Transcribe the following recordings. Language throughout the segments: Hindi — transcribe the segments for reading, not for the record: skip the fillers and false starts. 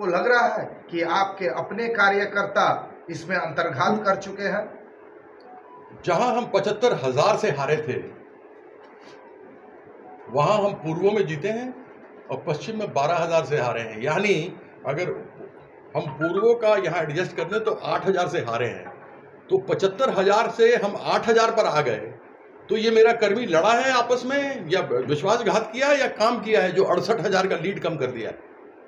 आपको लग रहा है कि आपके अपने कार्यकर्ता इसमें अंतर्घात कर चुके हैं? जहां हम 75,000 से हारे थे, वहां हम पूर्वों में जीते हैं और पश्चिम में 12,000 से हारे हैं। यानी अगर हम पूर्वों का यहाँ एडजस्ट कर दें तो 8,000 से हारे हैं, तो 75,000 से हम 8,000 पर आ गए। तो ये मेरा कर्मी लड़ा है आपस में या विश्वासघात किया या काम किया है जो 68,000 का लीड कम कर दिया है?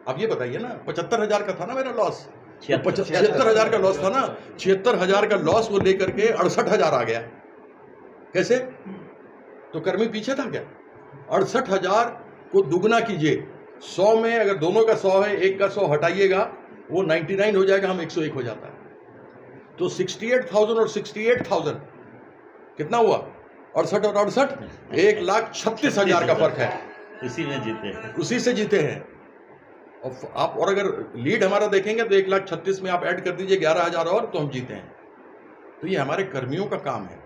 अब ये बताइए ना। 75,000 का था ना मेरा लॉस, 76,000 का लॉस था ना। 76,000 का लॉस वो लेकर के 68,000 आ गया। कैसे? तो कर्मी पीछे था क्या? 68,000 को दुगना कीजिए, 100 में अगर दोनों का 100 है, एक का 100 हटाइएगा, वो 99 हो जाएगा, हम 101 हो जाता है। तो 68,000 और 68,000 कितना हुआ? 68 और 68, 1,36,000 का फर्क है। इसी में जीते हैं, उसी से जीते हैं। और आप और अगर लीड हमारा देखेंगे तो 1,36,000 में आप ऐड कर दीजिए 11,000 और, तो हम जीते हैं। तो ये हमारे कर्मियों का काम है।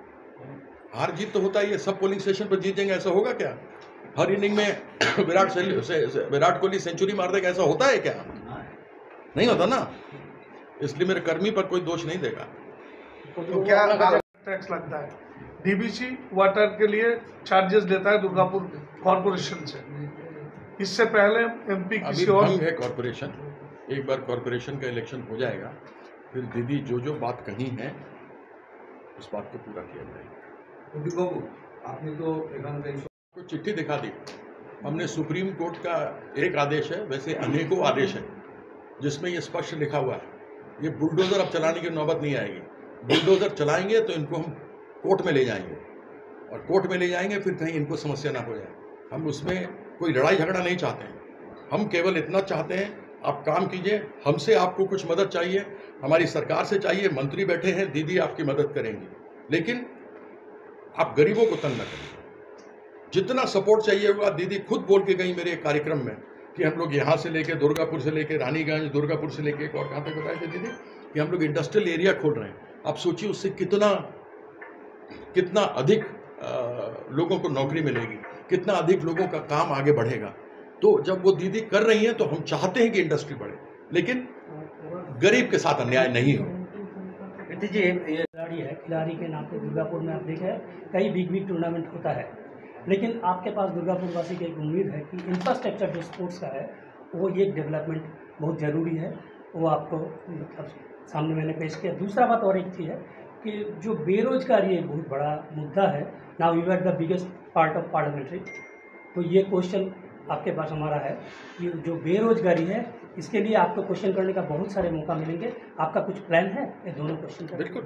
हार जीत तो होता ही है, सब पोलिंग स्टेशन पर जीतेंगे ऐसा होगा क्या? हर इनिंग में विराट कोहली सेंचुरी मार देगा ऐसा होता है क्या? नहीं होता ना। इसलिए मेरे कर्मी पर कोई दोष नहीं देगा। तो क्या टैक्स लगता है? डीबीसी वाटर के लिए चार्जेस लेता है दुर्गापुर कॉर्पोरेशन से। इससे पहले एमपी किसी और है कॉर्पोरेशन। एक बार कॉर्पोरेशन का इलेक्शन हो जाएगा, फिर दीदी जो बात कही है उस बात को पूरा किया जाएगा। आपने तो चिट्ठी दिखा दी हमने। सुप्रीम कोर्ट का एक आदेश है, वैसे अनेकों आदेश है जिसमें ये स्पष्ट लिखा हुआ है। ये बुलडोजर अब चलाने की नौबत नहीं आएगी। बुलडोजर चलाएंगे तो इनको हम कोर्ट में ले जाएंगे, और कोर्ट में ले जाएंगे फिर कहीं इनको समस्या ना हो जाए। हम उसमें कोई लड़ाई झगड़ा नहीं चाहते हैं। हम केवल इतना चाहते हैं आप काम कीजिए, हमसे आपको कुछ मदद चाहिए, हमारी सरकार से चाहिए, मंत्री बैठे हैं, दीदी आपकी मदद करेंगी, लेकिन आप गरीबों को तंग न करें। जितना सपोर्ट चाहिए होगा, दीदी खुद बोल के गई मेरे एक कार्यक्रम में कि हम लोग यहाँ से लेके दुर्गापुर से लेके रानीगंज, दुर्गापुर से लेके और कहाँ तक बताए थे दीदी कि हम लोग इंडस्ट्रियल एरिया खोल रहे हैं। आप सोचिए उससे कितना अधिक लोगों को नौकरी मिलेगी, कितना अधिक लोगों का काम आगे बढ़ेगा। तो जब वो दीदी कर रही हैं तो हम चाहते हैं कि इंडस्ट्री बढ़े, लेकिन गरीब के साथ अन्याय नहीं हो। जी, ये खिलाड़ी है, खिलाड़ी के नाम पे दुर्गापुर में आप देखें कई बिग टूर्नामेंट होता है, लेकिन आपके पास दुर्गापुर वासी की एक उम्मीद है कि इंफ्रास्ट्रक्चर जो स्पोर्ट्स का है वो ये डेवलपमेंट बहुत ज़रूरी है। वो आपको मतलब सामने मैंने पेश किया। दूसरा बात और एक थी है कि जो बेरोजगारी एक बहुत बड़ा मुद्दा है। Now you are the biggest part of parliamentary, तो ये क्वेश्चन आपके पास हमारा है कि जो बेरोजगारी है इसके लिए आपको क्वेश्चन करने का बहुत सारे मौका मिलेंगे। आपका कुछ प्लान है ये दोनों क्वेश्चन का? बिल्कुल।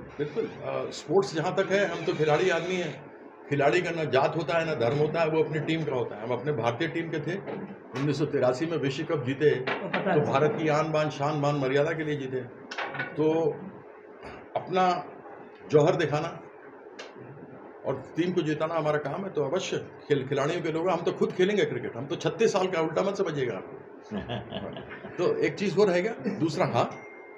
स्पोर्ट्स जहाँ तक है, हम तो खिलाड़ी आदमी हैं। खिलाड़ी का ना जात होता है ना धर्म होता है, वो अपनी टीम का होता है। हम अपने भारतीय टीम के थे, 1983 में विश्व कप जीते तो भारत की आन बान शान मान मर्यादा के लिए जीते। तो अपना जौहर दिखाना और टीम को जिताना हमारा काम है। तो अवश्य खिलाड़ियों के लोग, हम तो खुद खेलेंगे क्रिकेट। हम तो 36 साल का, उल्टा मत समझिएगा आप। तो एक चीज़ वो रहेगा। दूसरा, हाँ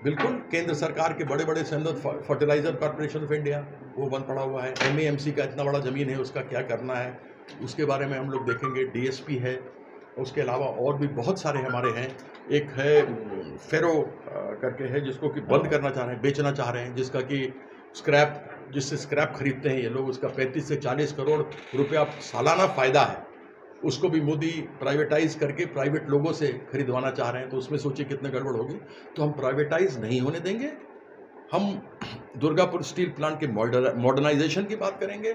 बिल्कुल, केंद्र सरकार के बड़े बड़े संदर्भ फर्टिलाइजर कॉर्पोरेशन ऑफ इंडिया वो बंद पड़ा हुआ है। MAMC का इतना बड़ा ज़मीन है, उसका क्या करना है उसके बारे में हम लोग देखेंगे। DSP है, उसके अलावा और भी बहुत सारे हमारे हैं। एक है फेरो करके है जिसको कि बंद करना चाह रहे हैं, बेचना चाह रहे हैं, जिसका कि स्क्रैप, जिससे स्क्रैप खरीदते हैं ये लोग, उसका 35 से 40 करोड़ रुपया सालाना फ़ायदा है। उसको भी मोदी प्राइवेटाइज करके प्राइवेट लोगों से खरीदवाना चाह रहे हैं। तो उसमें सोचिए कितने गड़बड़ होगी। तो हम प्राइवेटाइज नहीं होने देंगे। हम दुर्गापुर स्टील प्लांट के मॉडर्नाइजेशन की बात करेंगे।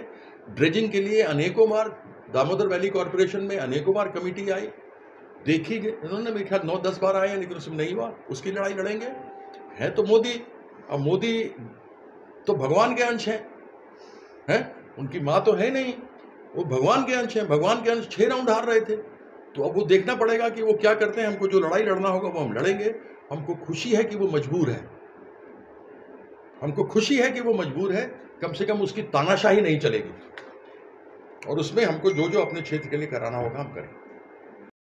ड्रेजिंग के लिए अनेकों बार दामोदर वैली कॉरपोरेशन में अनेकों बार कमेटी आई, देखी गई, इन्होंने मेरे ख्याल 9-10 बार आए हैं, लेकिन उसमें नहीं हुआ। उसकी लड़ाई लड़ेंगे। है तो मोदी, अब मोदी तो भगवान के अंश हैं, उनकी माँ तो है नहीं, वो भगवान के अंश हैं। भगवान के अंश 6 राउंड हार रहे थे। तो अब वो देखना पड़ेगा कि वो क्या करते हैं। हमको जो लड़ाई लड़ना होगा वो हम लड़ेंगे। हमको खुशी है कि वो मजबूर है, हमको खुशी है कि वो मजबूर है। कम से कम उसकी तानाशाही नहीं चलेगी, और उसमें हमको जो अपने क्षेत्र के लिए कराना होगा हम करें।